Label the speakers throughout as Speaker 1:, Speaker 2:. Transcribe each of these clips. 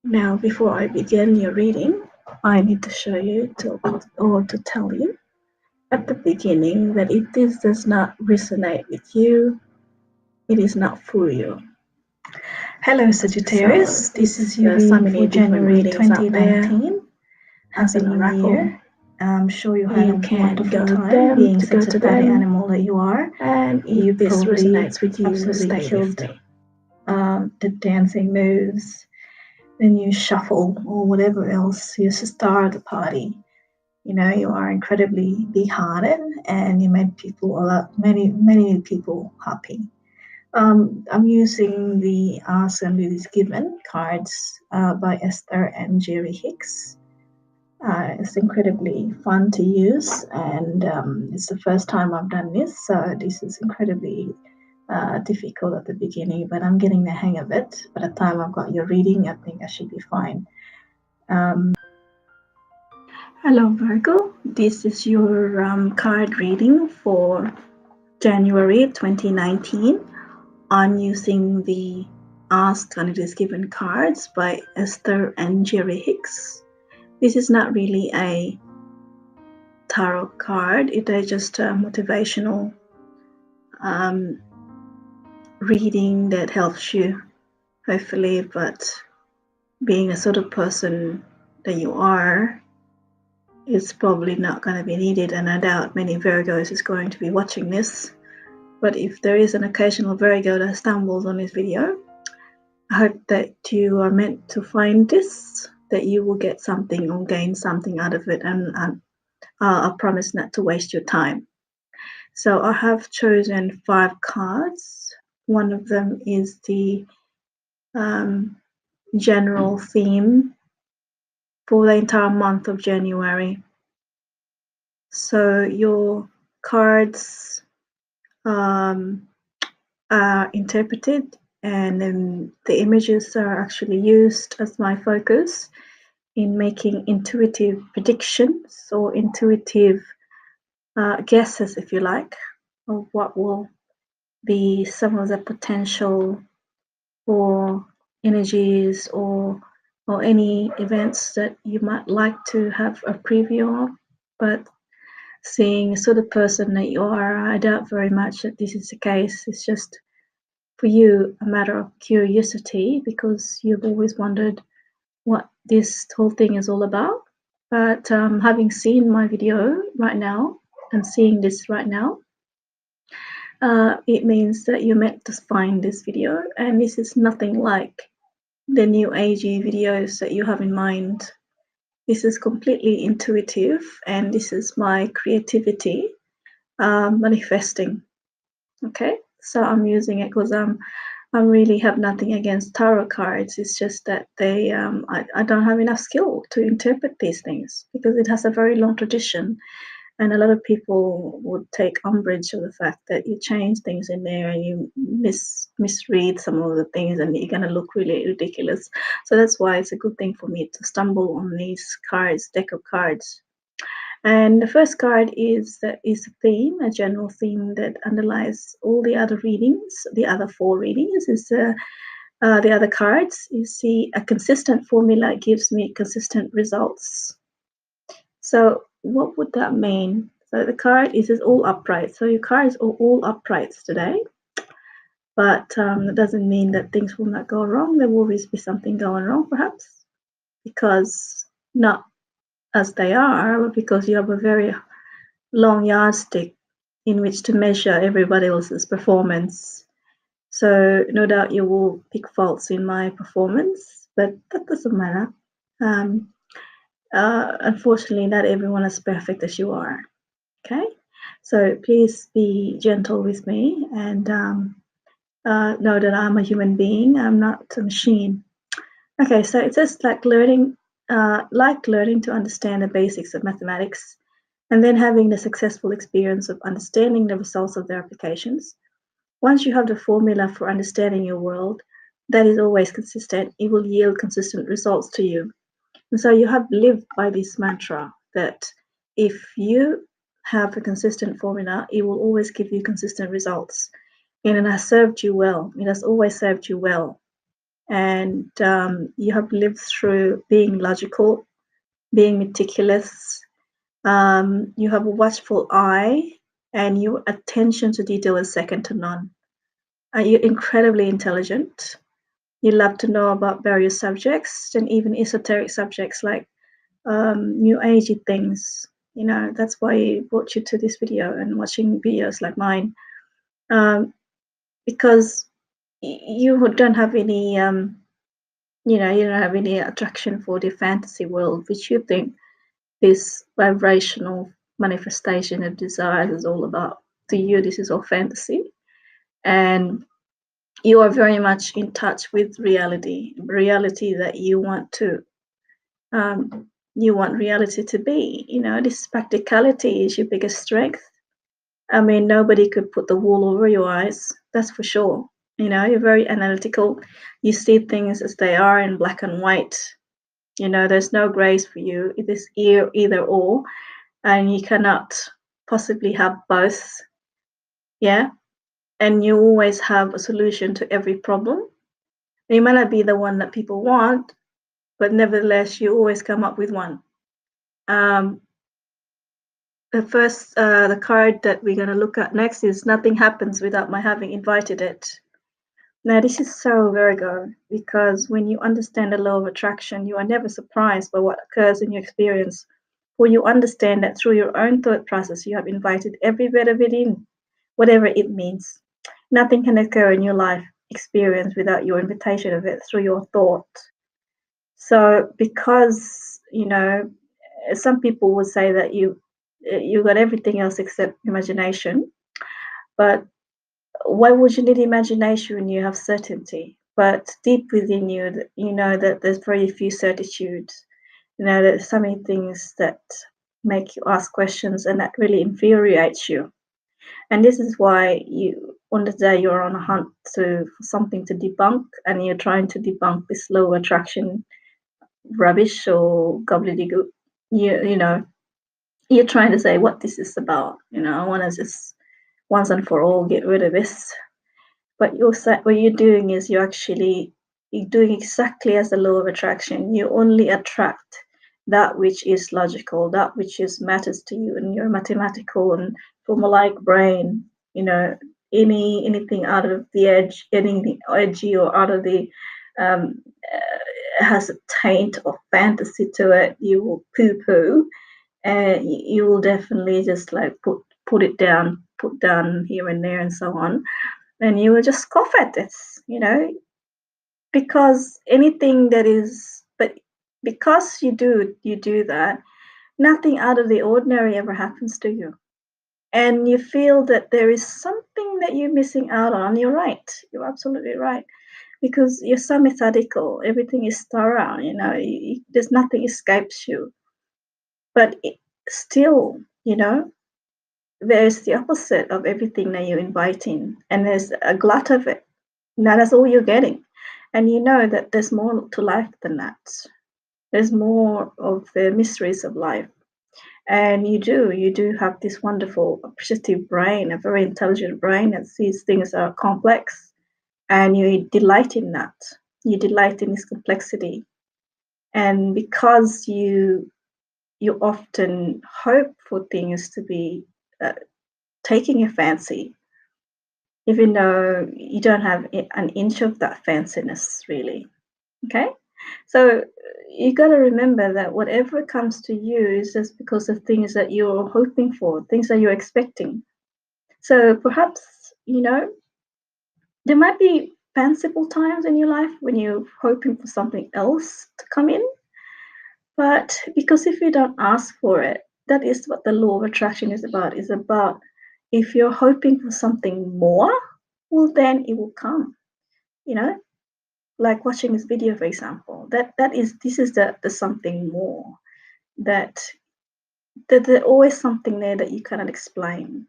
Speaker 1: Now, before I begin your reading, I need to show you to tell you at the beginning that if this does not resonate with you, it is not for you.
Speaker 2: Hello Sagittarius, this is your reading for January 2019. Happy New Year. I'm sure you had a wonderful time being such a party animal that you are.
Speaker 1: And
Speaker 2: You
Speaker 1: if this
Speaker 2: probably
Speaker 1: resonates with you,
Speaker 2: absolutely
Speaker 1: stay
Speaker 2: killed
Speaker 1: with me.
Speaker 2: the dancing moves, the new shuffle, or whatever else. You're the star of the party. You know, you are incredibly big-hearted, and you made many people happy. I'm using the Ask and It Is Given cards by Esther and Jerry Hicks. It's incredibly fun to use, and it's the first time I've done this, so this is incredibly difficult at the beginning, but I'm getting the hang of it. By the time I've got your reading, I think I should be fine.
Speaker 1: Hello, Virgo. This is your card reading for January 2019. I'm using the Asked and It Is Given cards by Esther and Jerry Hicks. This is not really a tarot card, it is just a motivational reading that helps you, hopefully. But being a sort of person that you are, it's probably not going to be needed, and I doubt many Virgos is going to be watching this. But if there is an occasional Virgo that stumbles on this video, I hope that you are meant to find this, that you will get something or gain something out of it, and I promise not to waste your time. So I have chosen 5 cards. One of them is the general theme for the entire month of January. So your cards are interpreted, and then the images are actually used as my focus in making intuitive predictions or intuitive guesses, if you like, of what will be some of the potential or energies or any events that you might like to have a preview of. But seeing the sort of person that you are, I doubt very much that this is the case. It's just for you a matter of curiosity, because you've always wondered what this whole thing is all about. But having seen my video right now and seeing this right now, it means that you're meant to find this video, and this is nothing like the new agey videos that you have in mind. This is completely intuitive, and this is my creativity manifesting. Okay, so I'm using it because I really have nothing against tarot cards. It's just that they I don't have enough skill to interpret these things, because it has a very long tradition, and a lot of people would take umbrage of the fact that you change things in there and you misread some of the things, and you're going to look really ridiculous. So that's why it's a good thing for me to stumble on these cards, deck of cards. And the first card is a theme, a general theme that underlies all the other readings. The other 4 readings is the other cards. You see, a consistent formula gives me consistent results. So what would that mean? So the card is all upright. So your cards are all uprights today. But that doesn't mean that things will not go wrong. There will always be something going wrong, perhaps, because not as they are, but because you have a very long yardstick in which to measure everybody else's performance. So no doubt you will pick faults in my performance, but that doesn't matter. Unfortunately, not everyone is perfect as you are. Okay, so please be gentle with me, and know that I'm a human being. I'm not a machine. Okay, so it's just like learning to understand the basics of mathematics, and then having the successful experience of understanding the results of their applications. Once you have the formula for understanding your world that is always consistent, it will yield consistent results to you. And so you have lived by this mantra that if you have a consistent formula, it will always give you consistent results. And it has served you well. It has always served you well. and you have lived through being logical, being meticulous. You have a watchful eye, and your attention to detail is second to none. You're incredibly intelligent. You love to know about various subjects and even esoteric subjects like new agey things. That's why I brought you to this video and watching videos like mine, because you don't have any, you don't have any attraction for the fantasy world, which you think this vibrational manifestation of desires is all about. To you, this is all fantasy, and you are very much in touch with reality that you want to. You want reality to be. This practicality is your biggest strength. I mean, nobody could put the wool over your eyes, that's for sure. You're very analytical. You see things as they are in black and white. There's no grace for you. It is either or, and you cannot possibly have both. Yeah. And you always have a solution to every problem. You might not be the one that people want, but nevertheless, you always come up with one. The card that we're going to look at next is Nothing Happens Without My Having Invited It. Now, this is so Virgo, because when you understand the law of attraction, you are never surprised by what occurs in your experience, for you understand that through your own thought process, you have invited every bit of it in, whatever it means. Nothing can occur in your life experience without your invitation of it through your thought. So, because, some people would say that you got everything else except imagination, but why would you need imagination when you have certainty? But deep within you, you know that there's very few certitudes. There's so many things that make you ask questions, and that really infuriates you. And this is why on the day you're on a hunt for something to debunk, and you're trying to debunk this law of attraction rubbish or gobbledygook. You're trying to say what this is about. I want to just once and for all get rid of this. But what you're doing is you're doing exactly as the law of attraction. You only attract that which is logical, that which matters to you, and your mathematical and formulaic brain. Anything out of the edge, anything edgy or out of the has a taint of fantasy to it, you will poo-poo, and you will definitely just like put it down, put down here and there and so on, and you will just scoff at this, because anything that is, but because you do that, nothing out of the ordinary ever happens to you, and you feel that there is something that you're missing out on. You're right, you're absolutely right, because you're so methodical, everything is thorough, there's nothing escapes you, but still, there's the opposite of everything that you invite in, and there's a glut of it. Now that's all you're getting, and you know that there's more to life than that. There's more of the mysteries of life, and you do have this wonderful appreciative brain, a very intelligent brain that sees things are complex, and you delight in that. You delight in this complexity, and because you often hope for things to be taking your fancy, even though you don't have an inch of that fanciness, really. Okay? So you got to remember that whatever comes to you is just because of things that you're hoping for, things that you're expecting. So perhaps, there might be fanciful times in your life when you're hoping for something else to come in. But because if you don't ask for it, that is what the law of attraction is about. Is about if you're hoping for something more, well, then it will come. Like watching this video, for example. This is the something more, that there's always something there that you cannot explain.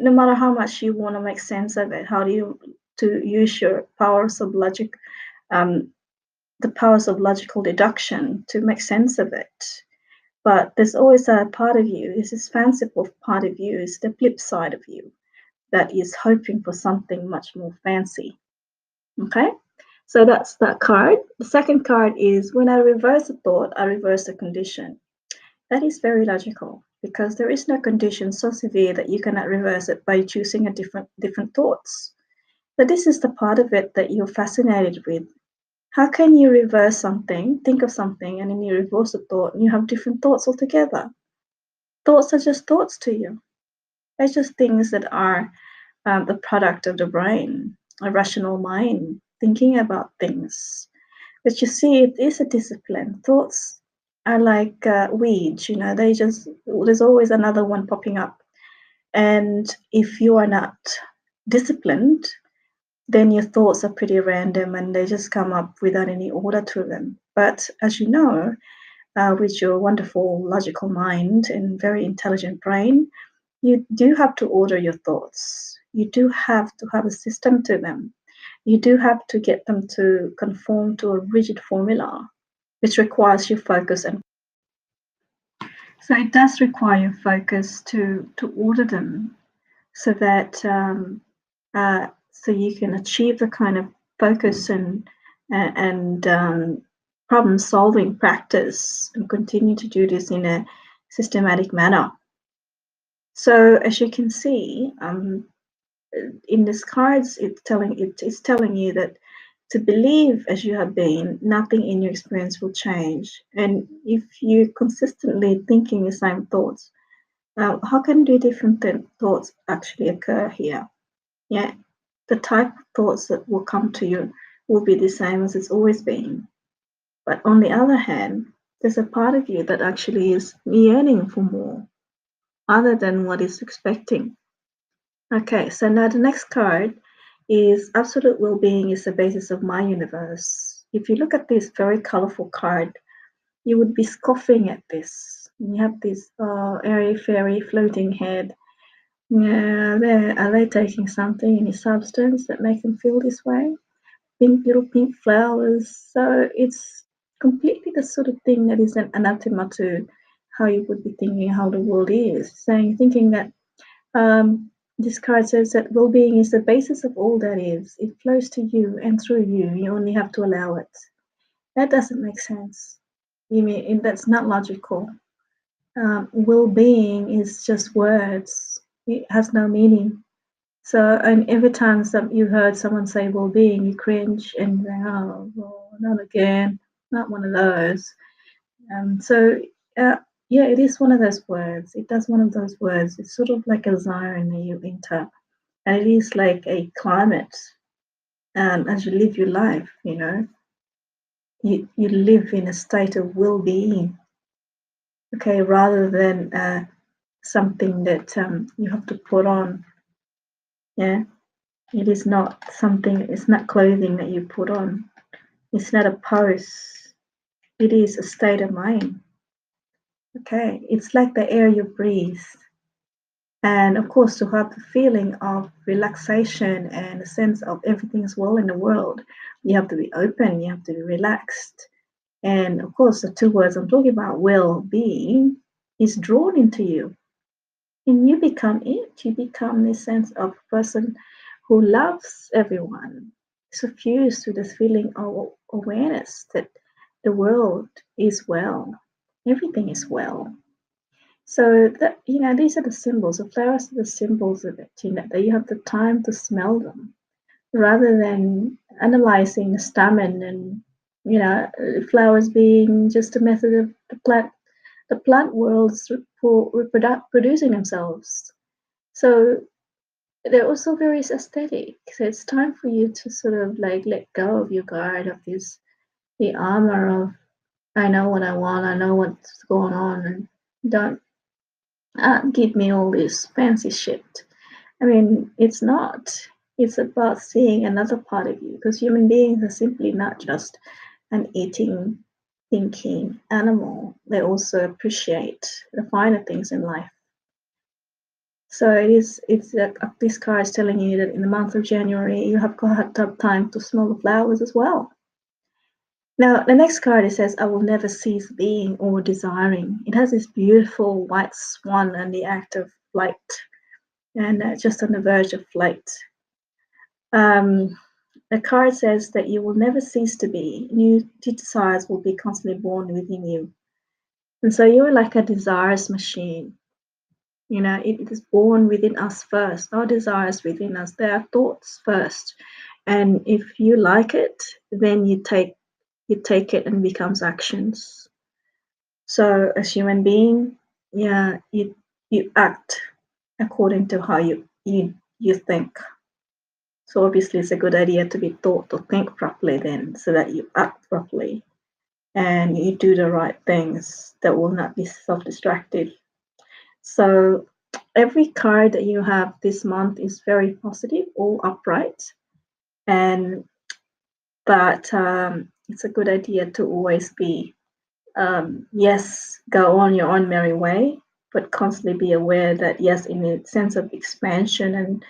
Speaker 1: No matter how much you want to make sense of it, how do you to use your powers of logic, the powers of logical deduction to make sense of it. But there's always a part of you, this fanciful part of you, is the flip side of you that is hoping for something much more fancy. Okay? So that's that card. The second card is when I reverse a thought, I reverse the condition. That is very logical because there is no condition so severe that you cannot reverse it by choosing a different thoughts. But this is the part of it that you're fascinated with. How can you reverse something, think of something, and then you reverse a thought and you have different thoughts altogether? Thoughts are just thoughts to you. They're just things that are the product of the brain, a rational mind, thinking about things. But you see, it is a discipline. Thoughts are like weeds, there's always another one popping up. And if you are not disciplined, then your thoughts are pretty random and they just come up without any order to them. But as you know, with your wonderful logical mind and very intelligent brain, you do have to order your thoughts. You do have to have a system to them. You do have to get them to conform to a rigid formula, which requires you focus. And so it does require focus to order them so that so you can achieve the kind of focus and problem solving practice and continue to do this in a systematic manner. So as you can see, in these cards, it's telling you that to believe as you have been, nothing in your experience will change. And if you consistently thinking the same thoughts, how can do different thoughts actually occur here? Yeah, the type of thoughts that will come to you will be the same as it's always been. But on the other hand, there's a part of you that actually is yearning for more, other than what is expecting. Okay, so now the next card is absolute well-being is the basis of my universe. If you look at this very colorful card, you would be scoffing at this. You have this airy fairy floating head. Yeah, are they taking something, any substance that makes them feel this way? Pink little pink flowers. So it's completely the sort of thing that is an anathema to how you would be thinking how the world is. Thinking that this card says that well-being is the basis of all that is. It flows to you and through you. You only have to allow it. That doesn't make sense. You mean that's not logical. Well-being is just words. It has no meaning. So, and every time you heard someone say well-being, you cringe and you think, oh, well, not again, not one of those. So, yeah, it is one of those words. It does one of those words. It's sort of like a zone that you enter, and it is like a climate. As you live your life, you live in a state of well-being. Okay, rather than something that you have to put on. Yeah. It is not something, it's not clothing that you put on. It's not a pose. It is a state of mind. Okay. It's like the air you breathe. And of course, to have the feeling of relaxation and a sense of everything's well in the world, you have to be open, you have to be relaxed. And of course, the two words I'm talking about, well being, is drawn into you. And you become it. You become this sense of person who loves everyone, suffused with this feeling of awareness that the world is well, everything is well. So that these are the symbols. The flowers are the symbols of it. That you have the time to smell them, rather than analyzing the stamen and flowers being just a method of the plant world's for producing themselves. So they're also very aesthetic. So it's time for you to sort of like let go of your guard of the armor of I know what I want, I know what's going on, and don't give me all this fancy shit. I mean, it's not. It's about seeing another part of you because human beings are simply not just an eating, thinking animal. They also appreciate the finer things in life. So it's like this card is telling you that in the month of January you have got time to smell the flowers as well. Now the next card, it says, I will never cease being or desiring. It has this beautiful white swan and the act of flight and just on the verge of flight. The card says that you will never cease to be. New desires will be constantly born within you. And so you're like a desires machine. You know, it is born within us first. Our desires within us, they are thoughts first. And if you like it, then you take it and becomes actions. So as human being, yeah, you act according to how you think. So obviously it's a good idea to be taught to think properly then so that you act properly and you do the right things that will not be self-destructive. So every card that you have this month is very positive, all upright, and but it's a good idea to always be yes, go on your own merry way, but constantly be aware that yes, in a sense of expansion and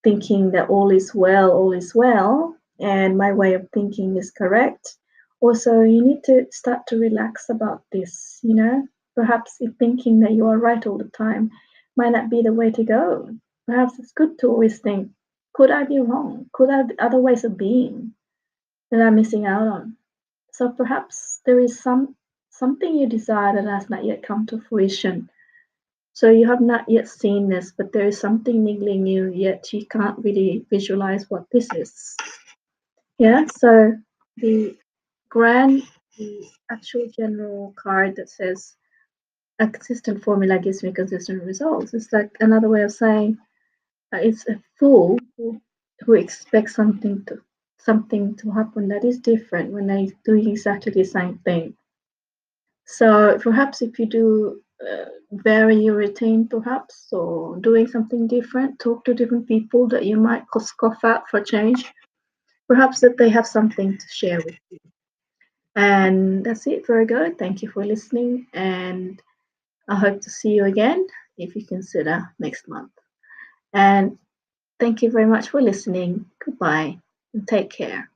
Speaker 1: thinking that all is well, and my way of thinking is correct. Also, you need to start to relax about this, you know. Perhaps if thinking that you are right all the time might not be the way to go. Perhaps it's good to always think, could I be wrong? Could I have other ways of being that I'm missing out on? So perhaps there is something you desire that has not yet come to fruition. So you have not yet seen this, but there is something niggling you, yet you can't really visualize what this is. Yeah, so the the actual general card that says a consistent formula gives me consistent results. It's like another way of saying it's a fool who expects something to happen that is different when they're doing exactly the same thing. So perhaps if you do vary your routine, perhaps, or doing something different, talk to different people that you might scoff at for change, perhaps that they have something to share with you. And that's it, Virgo. Thank you for listening, and I hope to see you again if you consider next month. And thank you very much for listening. Goodbye and take care.